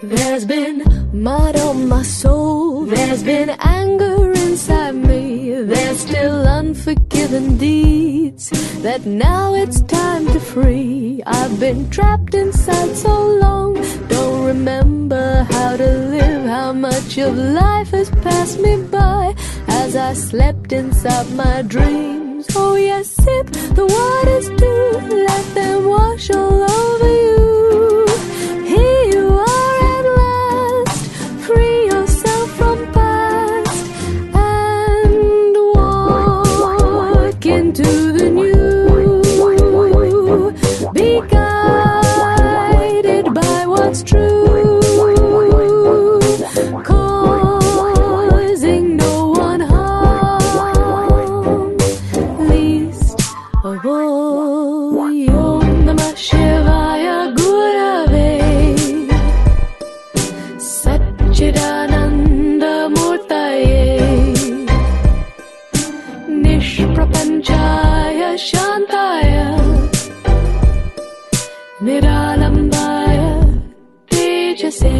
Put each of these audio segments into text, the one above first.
There's been mud on my soul, there's been anger inside me, there's still unforgiven deeds that now it's time to free. I've been trapped inside so long, don't remember how to live, how much of life has passed me by as I slept inside my dreams. Oh yes, sip the waters too, let them wash all over you. Here you are at last, free yourself from past and walk into the new. Be guided by what's true, causing no one harm, least of all. Om Namah Shivaya Gurave Sat-Chit-Ananda Murtaye Nishprapanchaya Shantaya Niralambaya Tejase.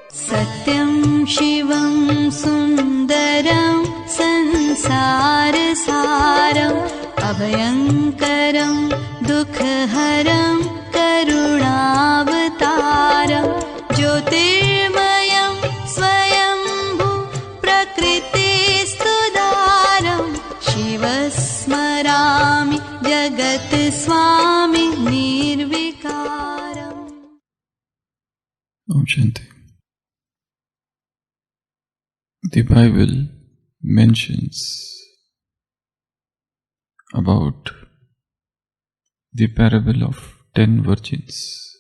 Satyam Shivam Sundaram Sansarasaram Abhayankaram Dukhaharam Karunavataram Jyotirmayam Swayambhu Prakritistudaram Shivasmarami Jagat Swami Nirvikaram. Om Shanti. The Bible mentions about the parable of 10 virgins.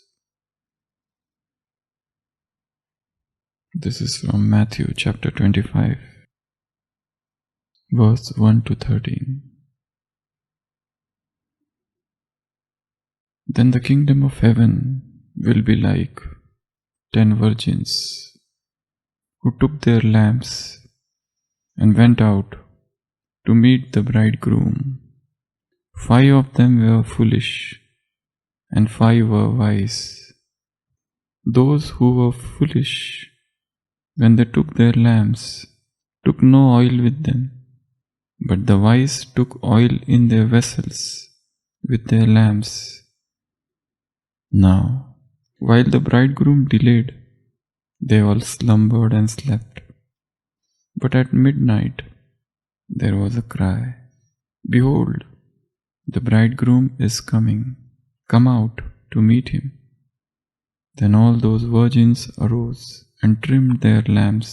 This is from Matthew chapter 25, verse 1 to 13. Then the kingdom of heaven will be like 10 virgins who took their lamps and went out to meet the bridegroom. 5 of them were foolish and 5 were wise. Those who were foolish, when they took their lamps, took no oil with them, but the wise took oil in their vessels with their lamps. Now, while the bridegroom delayed, they all slumbered and slept. But at midnight there was a cry, "Behold, the bridegroom is coming. Come out to meet him." Then all those virgins arose and trimmed their lamps.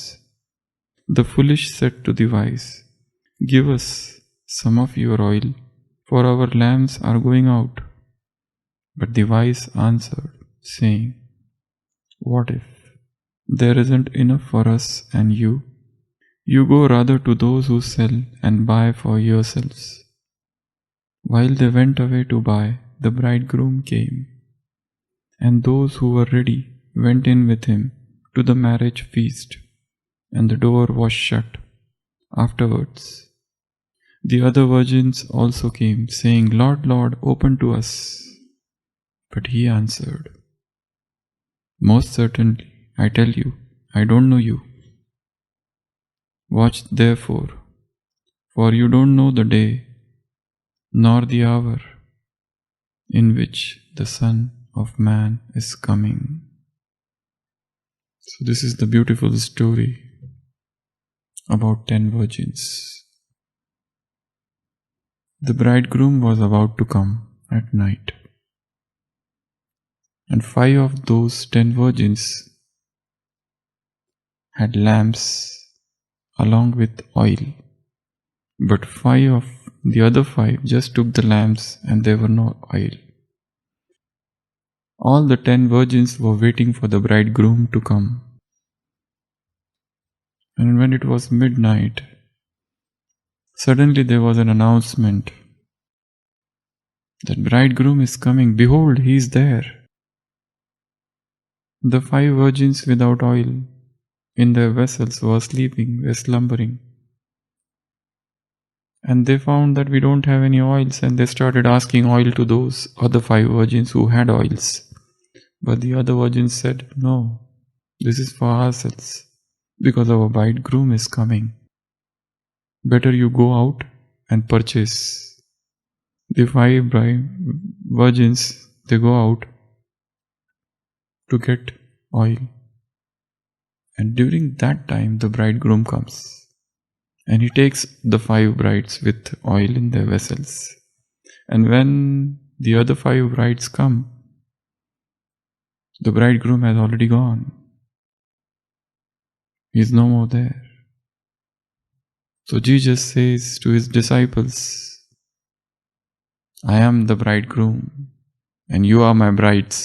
The foolish said to the wise, "Give us some of your oil, for our lamps are going out." But the wise answered, saying, "What if there isn't enough for us and you? You go rather to those who sell and buy for yourselves." While they went away to buy, the bridegroom came, and those who were ready went in with him to the marriage feast, and the door was shut. Afterwards, the other virgins also came, saying, "Lord, Lord, open to us." But he answered, "Most certainly, I tell you, I don't know you. Watch therefore, for you don't know the day nor the hour in which the Son of Man is coming." So this is the beautiful story about 10 virgins. The bridegroom was about to come at night, and 5 of those 10 virgins had lamps along with oil, but 5 of the other 5 just took the lamps and there were no oil. All the 10 virgins were waiting for the bridegroom to come. And when it was midnight, suddenly there was an announcement that bridegroom is coming. Behold, he is there. The 5 virgins without oil in their vessels were sleeping, were slumbering. And they found that we don't have any oils, and they started asking oil to those other 5 virgins who had oils. But the other virgins said, "No, this is for ourselves, because our bridegroom is coming. Better you go out and purchase." The 5 virgins, they go out to get oil. And during that time, the bridegroom comes. And he takes the 5 brides with oil in their vessels. And when the other 5 brides come, the bridegroom has already gone. He is no more there. So Jesus says to his disciples, "I am the bridegroom and you are my brides.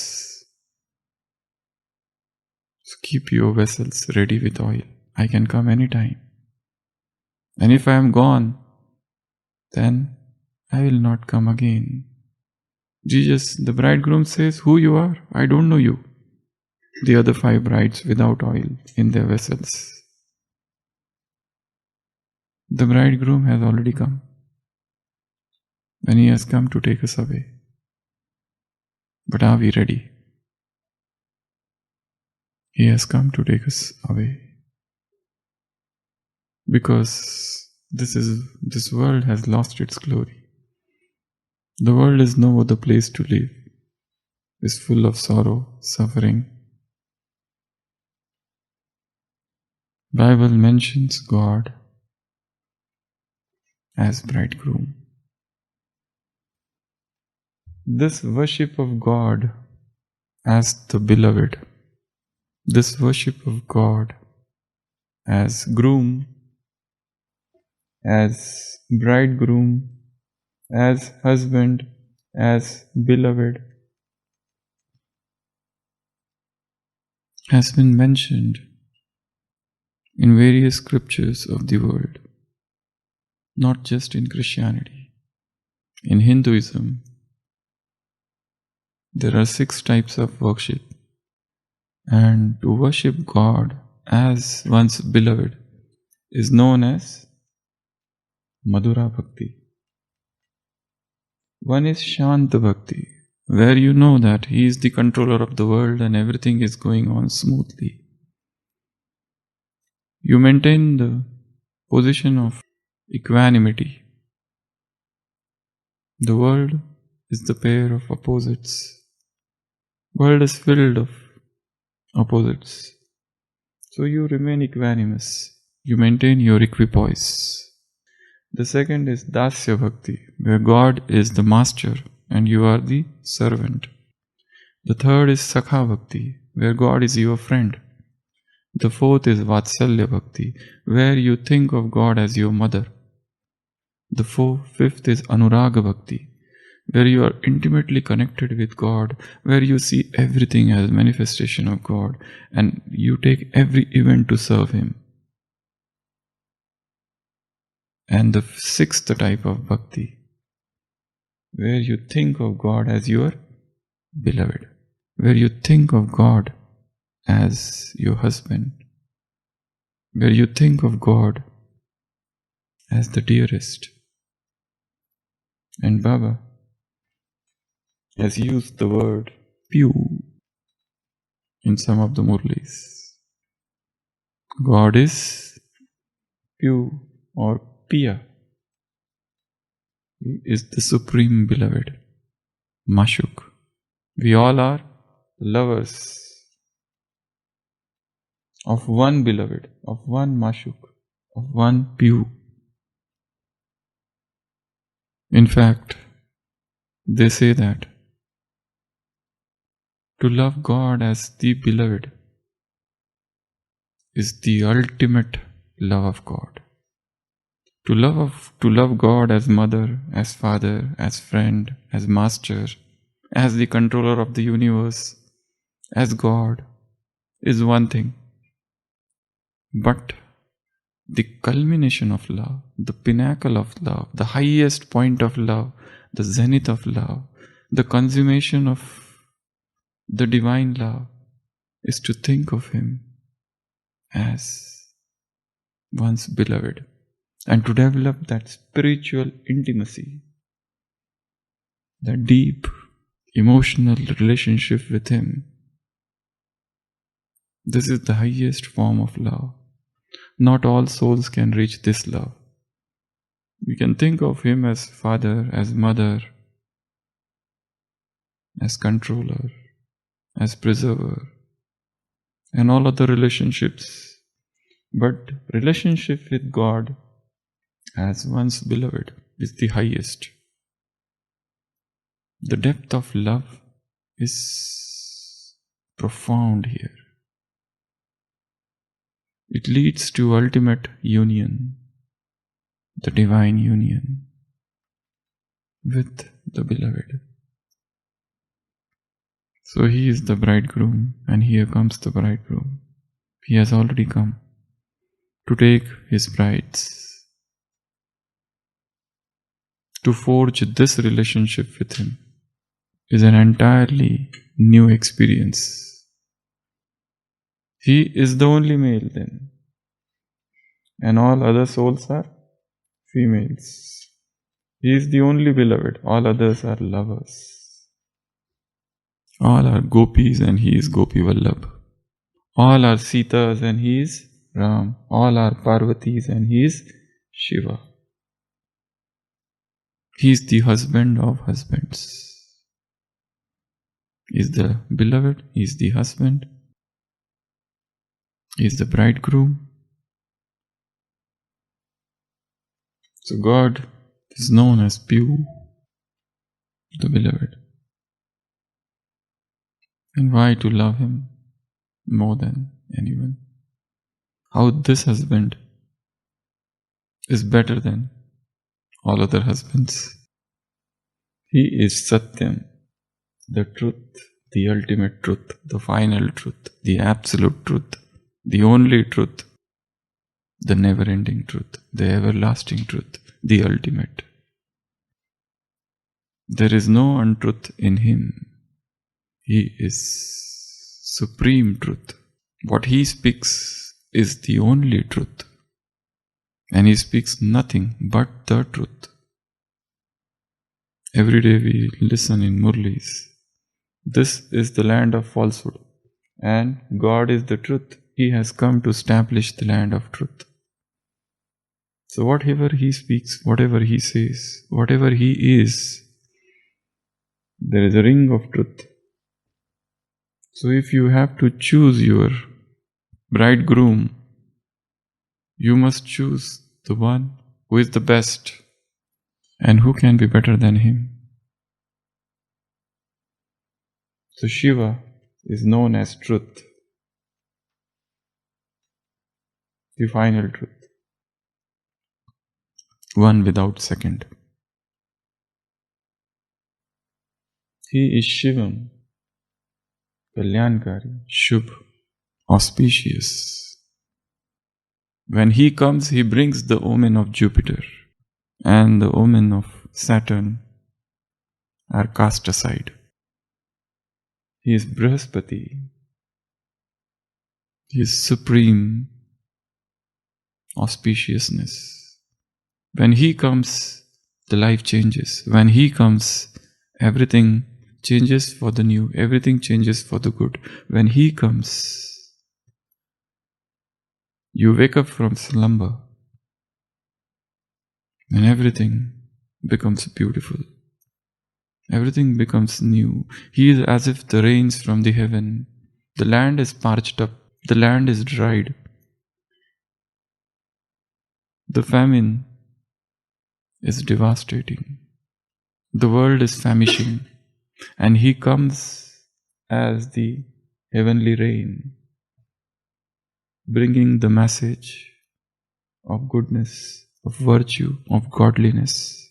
So keep your vessels ready with oil. I can come anytime. And if I am gone, then I will not come again." Jesus, the bridegroom, says, "Who you are? I don't know you." The other 5 brides without oil in their vessels. The bridegroom has already come. And he has come to take us away. But are we ready? He has come to take us away. Because this world has lost its glory. The world is no other place to live. It's full of sorrow, suffering. Bible mentions God as bridegroom. This worship of God as the beloved, this worship of God as groom, as bridegroom, as husband, as beloved, has been mentioned in various scriptures of the world, not just in Christianity. In Hinduism, there are 6 types of worship, and to worship God as one's beloved is known as Madhura Bhakti. One is Shanta Bhakti, where you know that He is the controller of the world and everything is going on smoothly. You maintain the position of equanimity. The world is the pair of opposites. World is filled of opposites. So you remain equanimous. You maintain your equipoise. The second is Dasya Bhakti, where God is the master and you are the servant. The third is Sakha Bhakti, where God is your friend. The fourth is Vatsalya Bhakti, where you think of God as your mother. The fifth is Anuraga Bhakti, where you are intimately connected with God, where you see everything as manifestation of God and you take every event to serve Him. And the sixth type of Bhakti, where you think of God as your beloved, where you think of God as your husband, where you think of God as the dearest. And Baba has used the word Piyu in some of the Murlis. God is Piyu or Piya. He is the supreme beloved, Mashuk. We all are lovers of one beloved, of one Mashuk, of one Piyu. In fact, they say that to love God as the beloved is the ultimate love of God. To love God as mother, as father, as friend, as master, as the controller of the universe, as God is one thing. But the culmination of love, the pinnacle of love, the highest point of love, the zenith of love, the consummation of the divine love is to think of Him as one's beloved and to develop that spiritual intimacy, that deep emotional relationship with Him This is the highest form of love. Not all souls can reach this love. We can think of him as father, as mother, as controller, as preserver, and all other relationships. But relationship with God as one's beloved is the highest. The depth of love is profound here. It leads to ultimate union, the divine union with the beloved. So he is the bridegroom, and here comes the bridegroom. He has already come to take his brides, to forge this relationship with him is an entirely new experience. He is the only male then, and all other souls are females. He is the only beloved, all others are lovers. All are gopis and he is Gopi Vallabh. All are Sitas and he is Ram. All are Parvatis and he is Shiva. He is the husband of husbands. He is the beloved, he is the husband, he is the bridegroom. So God is known as Piyu, the beloved. And why to love him more than anyone? How this husband is better than all other husbands. He is Satyam, the truth, the ultimate truth, the final truth, the absolute truth, the only truth, the never-ending truth, the everlasting truth, the ultimate. There is no untruth in him. He is supreme truth. What he speaks is the only truth. And he speaks nothing but the truth. Every day we listen in Murlis. This is the land of falsehood. And God is the truth. He has come to establish the land of truth. So whatever he speaks, whatever he says, whatever he is, there is a ring of truth. So if you have to choose your bridegroom, you must choose the one who is the best. And who can be better than him? So Shiva is known as truth, the final truth, one without second. He is Shivam, Kalyankari, Shubh, auspicious. When he comes, he brings the omen of Jupiter and the omen of Saturn are cast aside. He is Brihaspati. He is supreme auspiciousness. When he comes, the life changes. When he comes, everything changes for the new. Everything changes for the good. When he comes, you wake up from slumber and everything becomes beautiful. Everything becomes new. He is as if the rains from the heaven. The land is parched up. The land is dried. The famine is devastating. The world is famishing. And he comes as the heavenly rain, bringing the message of goodness, of virtue, of godliness.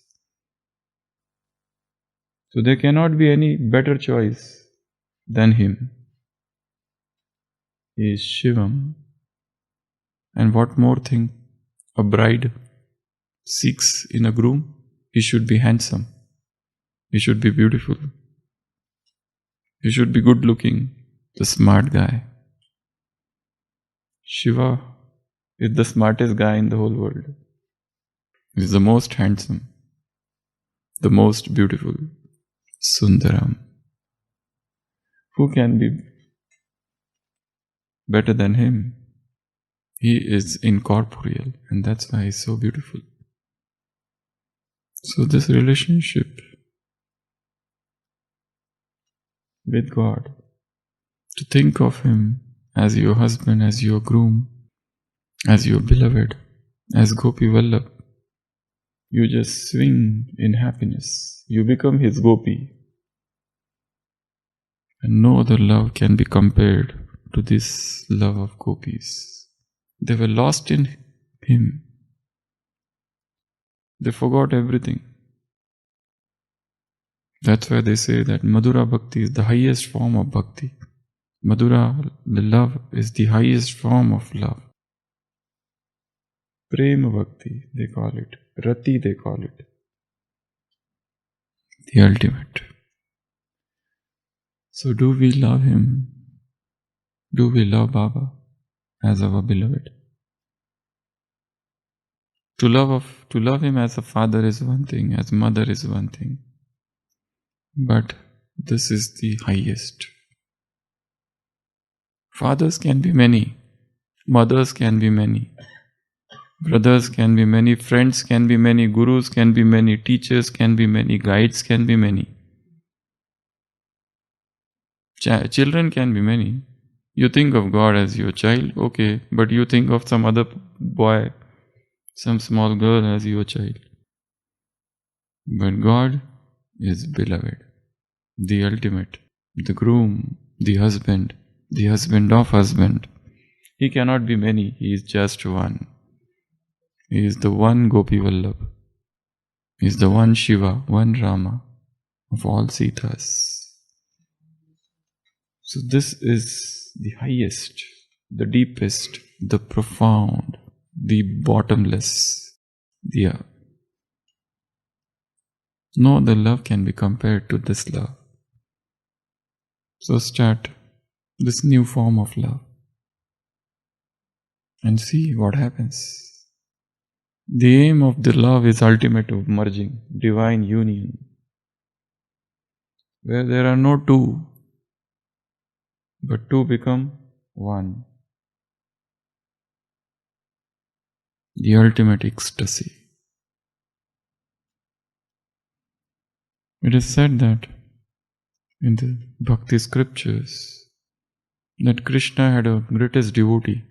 So there cannot be any better choice than him. He is Shivam. And what more thing a bride seeks in a groom? He should be handsome. He should be beautiful. He should be good looking, the smart guy. Shiva is the smartest guy in the whole world. He is the most handsome, the most beautiful, Sundaram. Who can be better than him. He is incorporeal, and that's why he's so beautiful. So this relationship with God, to think of him as your husband, as your groom, as your beloved, as Gopi Vallabh, you just swing in happiness. You become his Gopi. And no other love can be compared to this love of gopis. They were lost in him. They forgot everything. That's why they say that Madhura Bhakti is the highest form of bhakti. Madhura, the love, is the highest form of love. Prema Bhakti, they call it. Rati, they call it. The ultimate. So do we love him? Do we love Baba as our beloved? To love him as a father is one thing, as mother is one thing. But this is the highest. Fathers can be many, mothers can be many, brothers can be many, friends can be many, gurus can be many, teachers can be many, guides can be many. Children can be many. You think of God as your child, okay, but you think of some other boy, some small girl as your child. But God is beloved, the ultimate, the groom, the husband of husband. He cannot be many, he is just one. He is the one Gopi Vallabh. He is the one Shiva, one Rama of all Sitas. So this is the highest, the deepest, the profound, the bottomless, no other love can be compared to this love. So start this new form of love and see what happens. The aim of the love is ultimate merging, divine union, where there are no two, but two become one. The ultimate ecstasy. It is said that in the Bhakti scriptures that Krishna had a greatest devotee,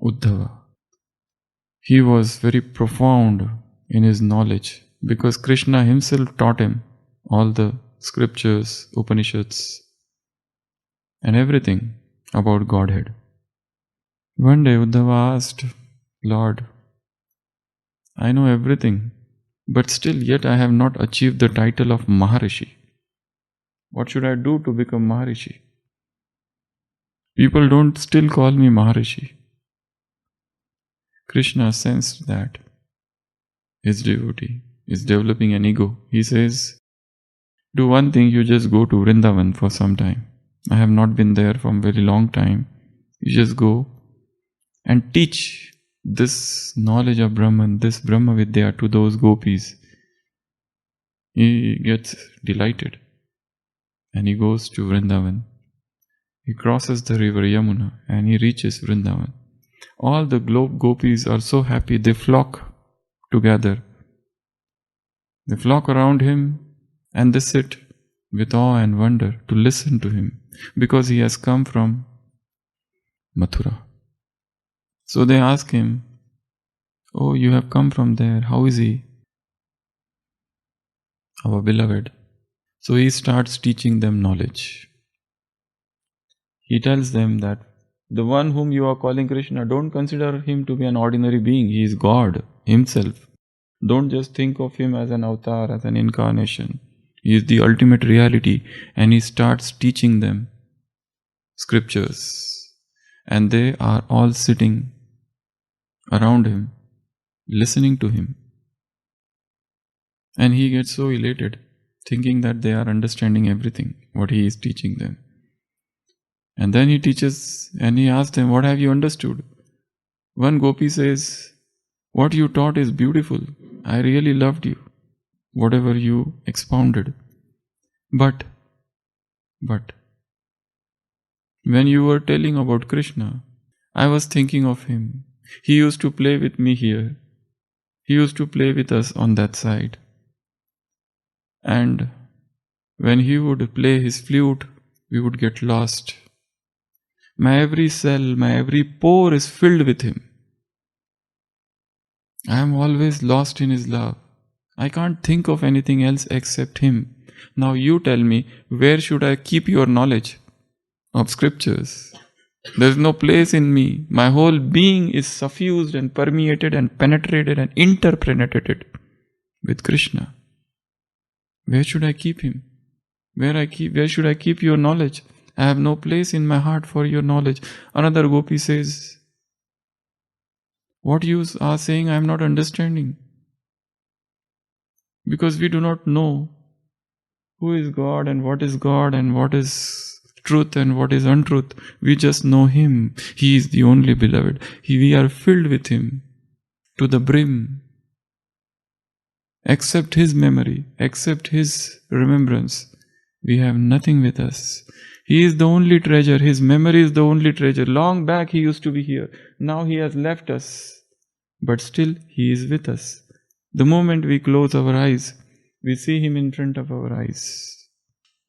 Uddhava. He was very profound in his knowledge because Krishna himself taught him all the scriptures, Upanishads, and everything about Godhead. One day Uddhava asked, Lord, I know everything, but still yet I have not achieved the title of Maharishi. What should I do to become Maharishi? People don't still call me Maharishi. Krishna sensed that his devotee is developing an ego. He says, do one thing, you just go to Vrindavan for some time. I have not been there for a very long time. You just go and teach this knowledge of Brahman, this Brahma Vidya to those gopis. He gets delighted and he goes to Vrindavan. He crosses the river Yamuna and he reaches Vrindavan. All the gopis are so happy, they flock together. They flock around him and they sit with awe and wonder to listen to him because he has come from Mathura. So they ask him, oh, you have come from there, how is he? Our beloved. So he starts teaching them knowledge. He tells them that the one whom you are calling Krishna, don't consider him to be an ordinary being. He is God himself. Don't just think of him as an avatar, as an incarnation. He is the ultimate reality. And he starts teaching them scriptures. And they are all sitting around him, listening to him. And he gets so elated, thinking that they are understanding everything, what he is teaching them. And then he teaches and he asks them, what have you understood? One gopi says, what you taught is beautiful. I really loved you, whatever you expounded. But, When you were telling about Krishna, I was thinking of him. He used to play with me here. He used to play with us on that side. And when he would play his flute, we would get lost. My every cell, my every pore is filled with him. I am always lost in his love. I can't think of anything else except him. Now you tell me, where should I keep your knowledge of scriptures? There is no place in me. My whole being is suffused and permeated and penetrated and interpenetrated with Krishna. Where should I keep him? Where should I keep your knowledge? I have no place in my heart for your knowledge. Another gopi says, what you are saying I am not understanding. Because we do not know who is God and what is truth and what is untruth. We just know Him. He is the only beloved. We are filled with Him to the brim. Accept His memory, accept His remembrance. We have nothing with us. He is the only treasure. His memory is the only treasure. Long back He used to be here. Now He has left us. But still He is with us. The moment we close our eyes, we see Him in front of our eyes.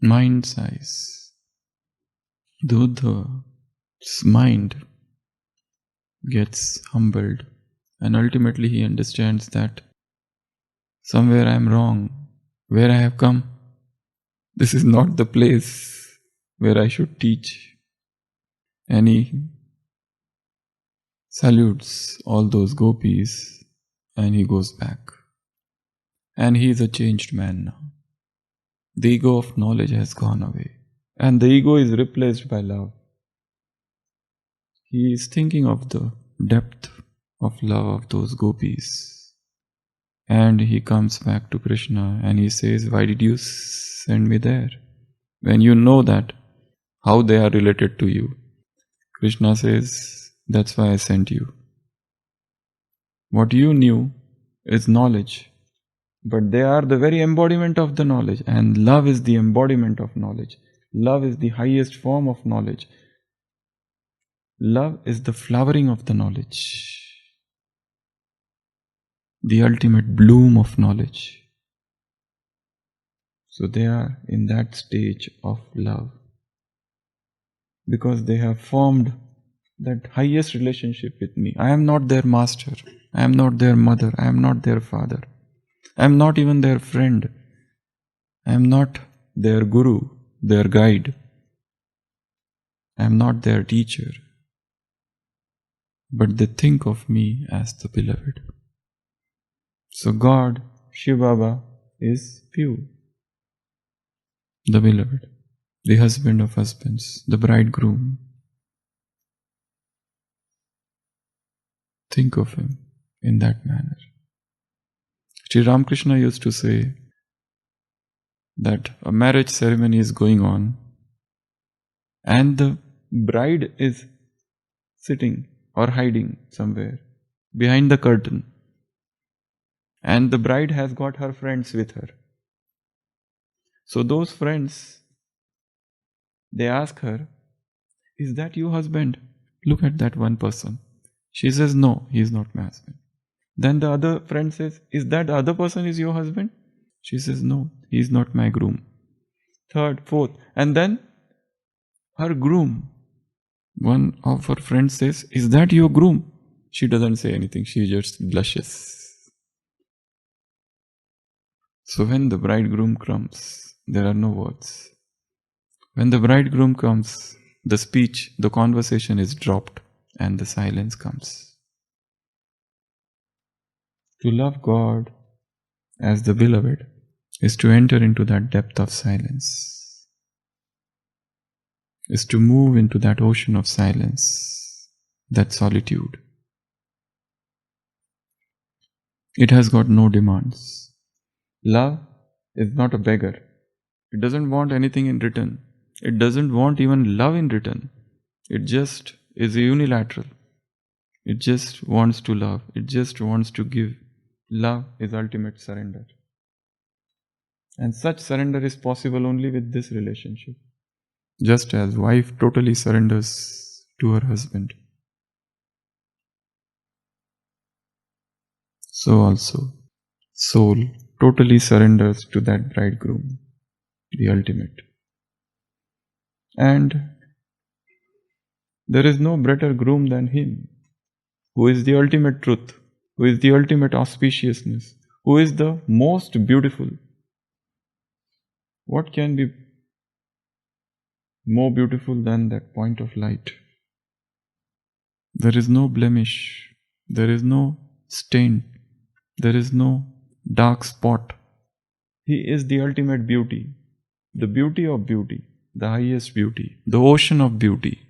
Mind's eyes. His mind gets humbled, and ultimately he understands that somewhere I am wrong. Where I have come, this is not the place where I should teach. And he salutes all those gopis and he goes back. And he is a changed man now. The ego of knowledge has gone away. And the ego is replaced by love. He is thinking of the depth of love of those gopis. And he comes back to Krishna and he says, why did you send me there? When you know that, how they are related to you. Krishna says, that's why I sent you. What you knew is knowledge. But they are the very embodiment of the knowledge. And love is the embodiment of knowledge. Love is the highest form of knowledge. Love is the flowering of the knowledge. The ultimate bloom of knowledge. So they are in that stage of love. Because they have formed that highest relationship with me. I am not their master. I am not their mother. I am not their father. I am not even their friend. I am not their guru, their guide. I am not their teacher. But they think of me as the beloved. So God, Shiv Baba, is Piyu, the beloved, the husband of husbands, the bridegroom. Think of him in that manner. Sri Ramakrishna used to say that a marriage ceremony is going on and the bride is sitting or hiding somewhere behind the curtain. And the bride has got her friends with her. So those friends, they ask her, is that your husband? Look at that one person. She says, no, he is not my husband. Then the other friend says, is that the other person is your husband? She says, no, he is not my groom. Third, fourth. And then her groom, one of her friends says, is that your groom? She doesn't say anything. She just blushes. So when the bridegroom comes, there are no words. When the bridegroom comes, the speech, the conversation is dropped and the silence comes. To love God as the beloved is to enter into that depth of silence, is to move into that ocean of silence, that solitude. It has got no demands. Love is not a beggar. It doesn't want anything in return. It doesn't want even love in return. It just is unilateral. It just wants to love. It just wants to give. Love is ultimate surrender. And such surrender is possible only with this relationship. Just as wife totally surrenders to her husband, so also soul totally surrenders to that bridegroom, the ultimate. And there is no better groom than him, who is the ultimate truth, who is the ultimate auspiciousness, who is the most beautiful. What can be more beautiful than that point of light? There is no blemish, there is no stain, there is no dark spot. He is the ultimate beauty, the beauty of beauty, the highest beauty, the ocean of beauty.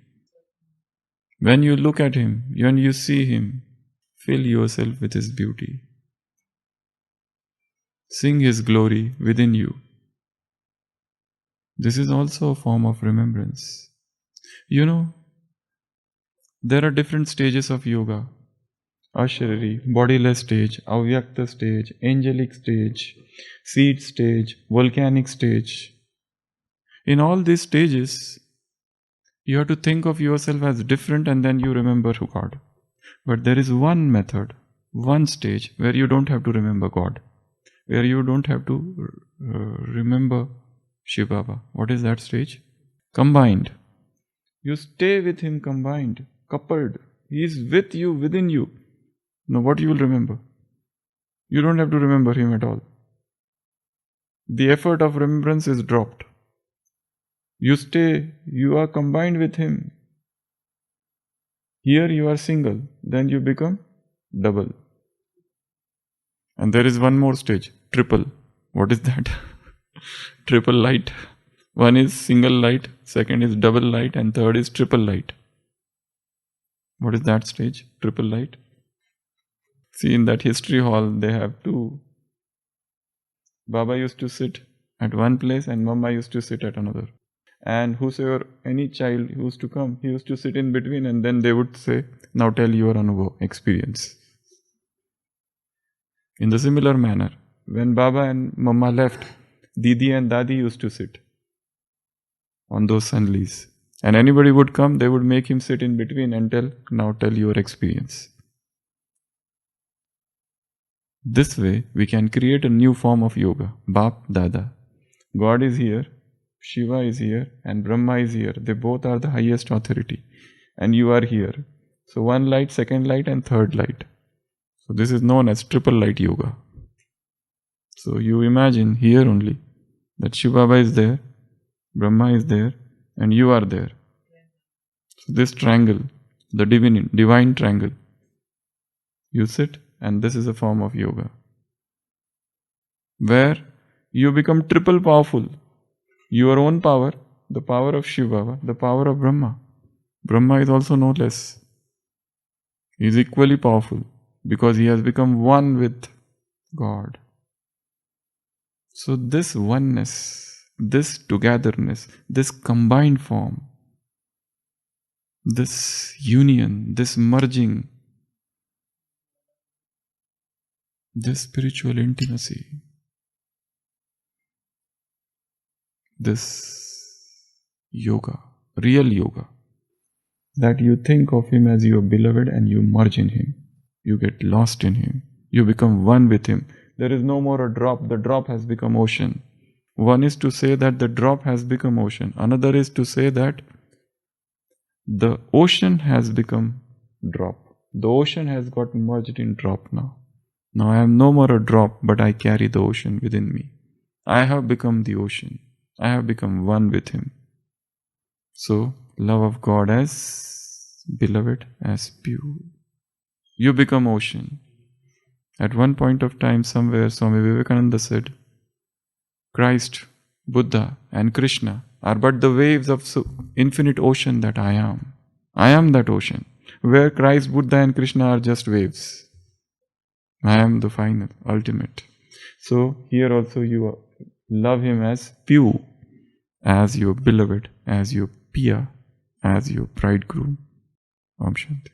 When you look at him, when you see him, fill yourself with his beauty. Sing his glory within you. This is also a form of remembrance. You know, there are different stages of yoga. Asharari, bodiless stage, avyakta stage, angelic stage, seed stage, volcanic stage. In all these stages, you have to think of yourself as different and then you remember God. But there is one method, one stage where you don't have to remember God, where you don't have to remember Shiv Baba. What is that stage? Combined. You stay with him combined, coupled. He is with you, within you. Now what you will remember? You don't have to remember him at all. The effort of remembrance is dropped. You stay, you are combined with him. Here you are single, then you become double. And there is one more stage, triple. What is that? Triple light. One is single light, second is double light, and third is triple light. What is that stage? Triple light. See, in that history hall, they have two. Baba used to sit at one place and Mama used to sit at another. And whosoever, any child who used to come, he used to sit in between and then they would say, now tell your Anubhav, experience. In the similar manner, when Baba and Mama left, Didi and Dadi used to sit on those sanlis. And anybody would come, they would make him sit in between and tell, now tell your experience. This way, we can create a new form of yoga, Bap Dada. God is here, Shiva is here, and Brahma is here. They both are the highest authority. And you are here. So one light, second light, and third light. So this is known as triple light yoga. So you imagine here only that Shiva Baba is there, Brahma is there, and you are there. So this triangle, the divine triangle, you sit, and this is a form of yoga, where you become triple powerful. Your own power, the power of Shiva, the power of Brahma. Brahma is also no less. He is equally powerful because he has become one with God. So this oneness, this togetherness, this combined form, this union, this merging, this spiritual intimacy, this yoga, real yoga, that you think of him as your beloved and you merge in him. You get lost in him. You become one with him. There is no more a drop. The drop has become ocean. One is to say that the drop has become ocean. Another is to say that the ocean has become drop. The ocean has got merged in drop now. Now I am no more a drop, but I carry the ocean within me. I have become the ocean. I have become one with him. So, love of God as beloved, as pure. You become ocean. At one point of time, somewhere, Swami Vivekananda said, Christ, Buddha, and Krishna are but the waves of infinite ocean that I am. I am that ocean, where Christ, Buddha, and Krishna are just waves. I am the final, ultimate. So, here also you love him as Piyu, as your beloved, as your Piya, as your bridegroom. Om Shanti.